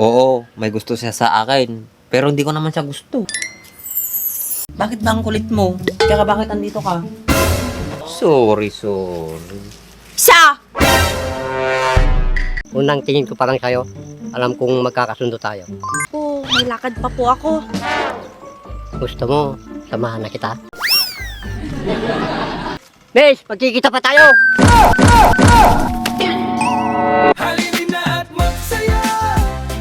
Oo, may gusto siya sa akin. Pero hindi ko naman siya gusto. Bakit ba ang kulit mo? Tsaka bakit andito ka? Sorry. Siya! Unang tingin ko parang kayo, alam kong magkakasundo tayo. Po, may lakad pa po ako. Gusto mo, samahan na kita? Miss, magkikita pa tayo! Halili na at magsaya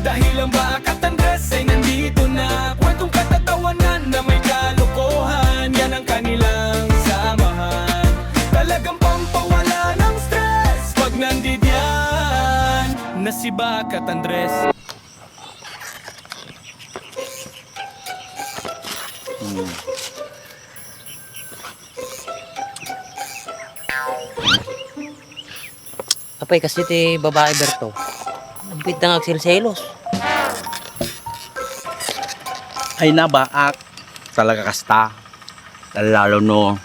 dahil ang Bakat Andres ay nandito na. Kwentong katatawanan na may kalokohan, yan ang kanilang samahan. Talagang pampawala ng stress pag nandidyan na si Bakat Andres. Apay kasi ti babae Berto. Nagpit na ngagsilselos. Ay nabaak talaga kasta lalo no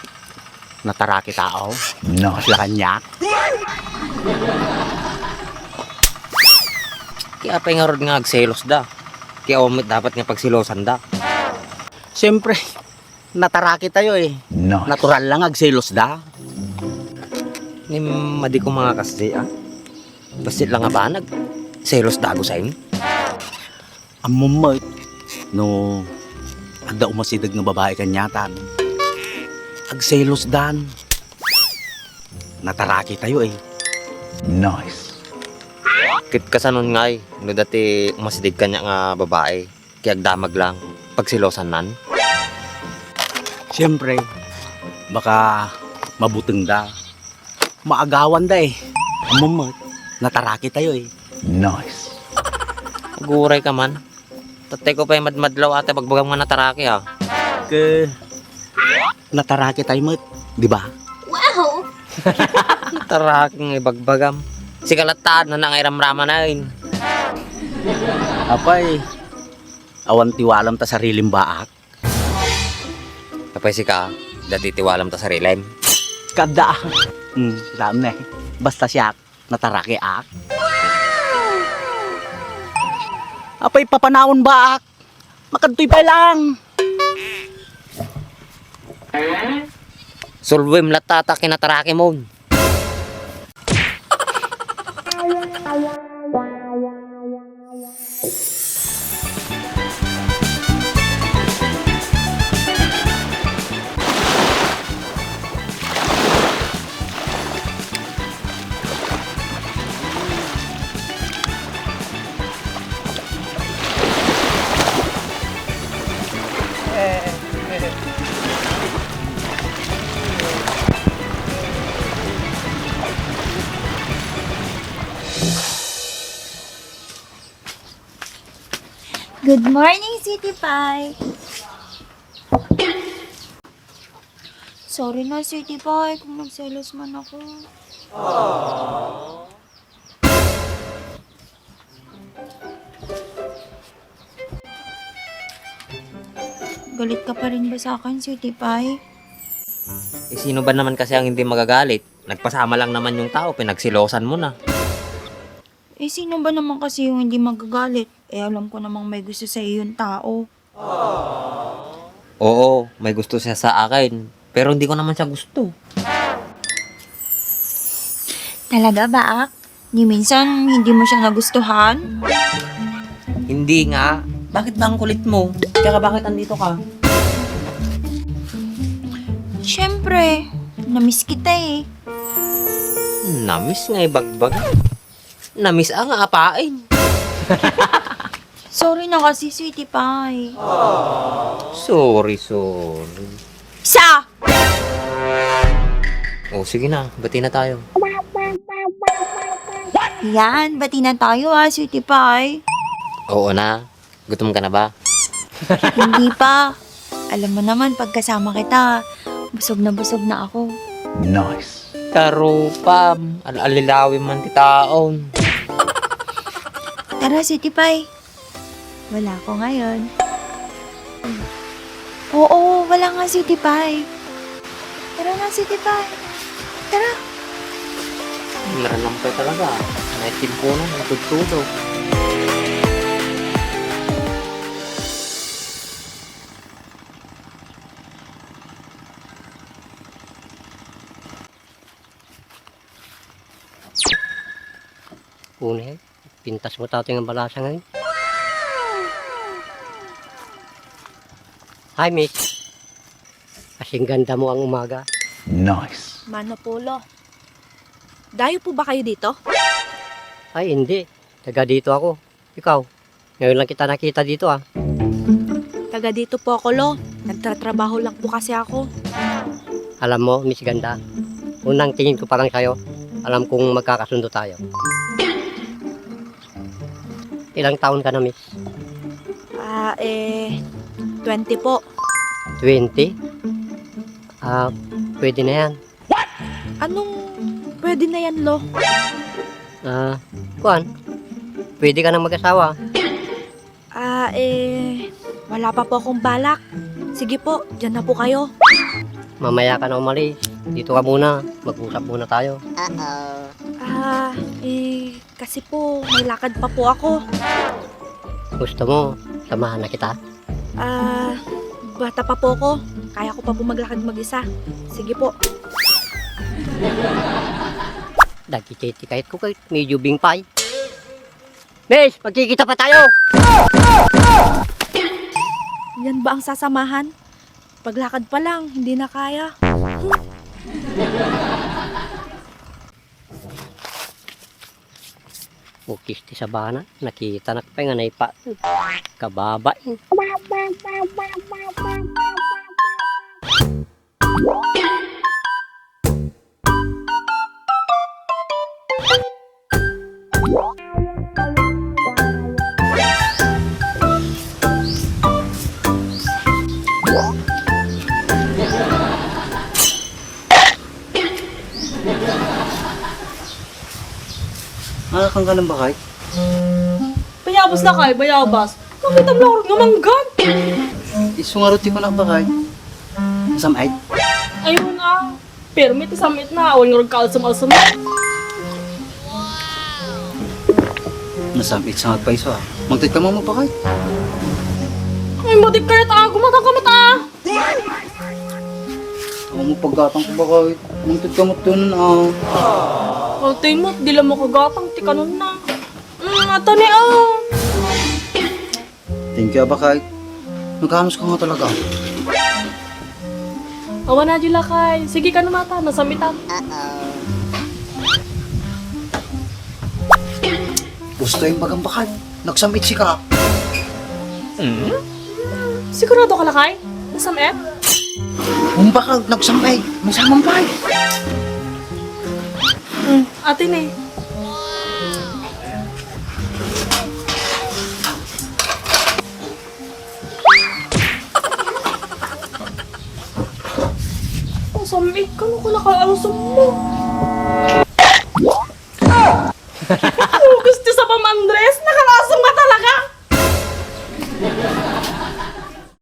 nataraki tao no sila kanya Kaya apay nga rod nga agselos da. Kaya umit dapat nga pagsilosan da. siyempre nataraki tayo natural lang agselos da Ni madi ko mga kasi Basit lang nga ba selos dago sa inyo? amumay no agda umasidag nga babae kanyatan agselos dan nataraki tayo nice Kit kasanon nga no dati umasidig kanya nga babae. Kaya agdamag lang pagsilosan nan. siyempre baka mabuteng da maagawan da amumay nataraki tayo nice Guray ka man. Tatay ko pa yung madmadlaw ate pagbagang nga nataraki ke nataraki tayo mat di ba Wow! Nataraki nga ibagbagam. Si kalataan na nangairamrama na yun. apay awan tiwalam ta sariling baak Kapay si ka, dati tiwalam ta sarilem. kada alam na basta siya nataraki ak apay papanahon baak makadtoy pa lang Sulwim latata kinataraki mo. Good morning, City Pie! Sorry na, City Pie, kung nagselos man ako. Galit ka pa rin ba sa akin, City Pie? Sino ba naman kasi ang hindi magagalit? Nagpasama lang naman yung tao, pinagsilosan mo na. Sino ba naman kasi yung hindi magagalit? Alam ko namang may gusto sa iyo yung tao. Oo, may gusto siya sa akin. Pero hindi ko naman siya gusto. Talaga ba, Ak? Ni minsan hindi mo siya nagustuhan? Hindi nga. Bakit ba ang kulit mo? Tsaka bakit andito ka? Siyempre, namiss kita Namiss nga ibagbag. Namiss ang apain. Sorry na kasi, Sweetie Pie. Sorry. Siya! Oh, sige na. Bati na tayo. Yan, bati na tayo Sweetie Pie. Oo na. Gutom ka na ba? Hindi pa. Alam mo naman, pagkasama kita, busog na ako. nice Karupam. Alilawin man ti taon. Tara, Sweetie Pie. Wala ko ngayon. Oo, wala nga, Sweetie Pie. Tara na, Sweetie Pie. Tara. Naralang pa talaga. May timpo na. Natutulog. Punay, pintas mo tato yung balasa ngayon. Hi, miss. Kasing ganda mo ang umaga. Nice. Manopolo. Dayo po ba kayo dito? Ay, hindi. Taga dito ako. Ikaw, ngayon lang kita nakita dito ah. Taga dito po ako, Lo. Nagtatrabaho lang po kasi ako. Alam mo, Miss Ganda, unang tingin ko pa lang sa'yo, alam kong magkakasundo tayo. Ilang taon ka na, Miss? 20 po. 20? Pwede na yan. Anong pwede na yan, Lo? Kuan, pwede ka nang mag-asawa. Wala pa po akong balak. Sige po, dyan na po kayo. Mamaya ka na umalis. Dito ka muna, mag-usap muna tayo. Kasi po, may lakad pa po ako. Gusto mo, samahan na kita? Bata pa po ako. Kaya ko pa po maglakad mag-isa. Sige po. Dagititi kahit ko kahit medyo bingpay. Miss, magkikita pa tayo! Yan ba ang sasamahan? Paglakad pa lang, hindi na kaya. Ukisti sa bana, nakita na pa nga naipa. Kababain. Anak kang ganun ba kahit? Bayabas na kay, bayabas. Nakita mo lang nga manggan. Isungaruti ko lang ba kahit? Samay? Ayun na. Pero may tasamit na. Awan nga rin kaalsam-alsam. Nasamit sa magpaiso ah. Magtid ka mo pa kahit? Ay, madik kayo ta. Gumatang ka mata. Ako mo paggatang ko ba kahit? Magtid ka mo tunan ah. Altay mo, di lang mo kagatang. Tika nun na. Ata ni ah. Thank you ba kahit? Nagkanos ka nga talaga. Awan na dyan lakay. Sige ka na mata. Nasamitan. Gusto yung bagang bakal. Nagsamit si ka. Sigurado ka lakay? Nasamit? Kung bakal, nagsamay. May samang pa. Atin eh. Samit ka na nakaalusam mo.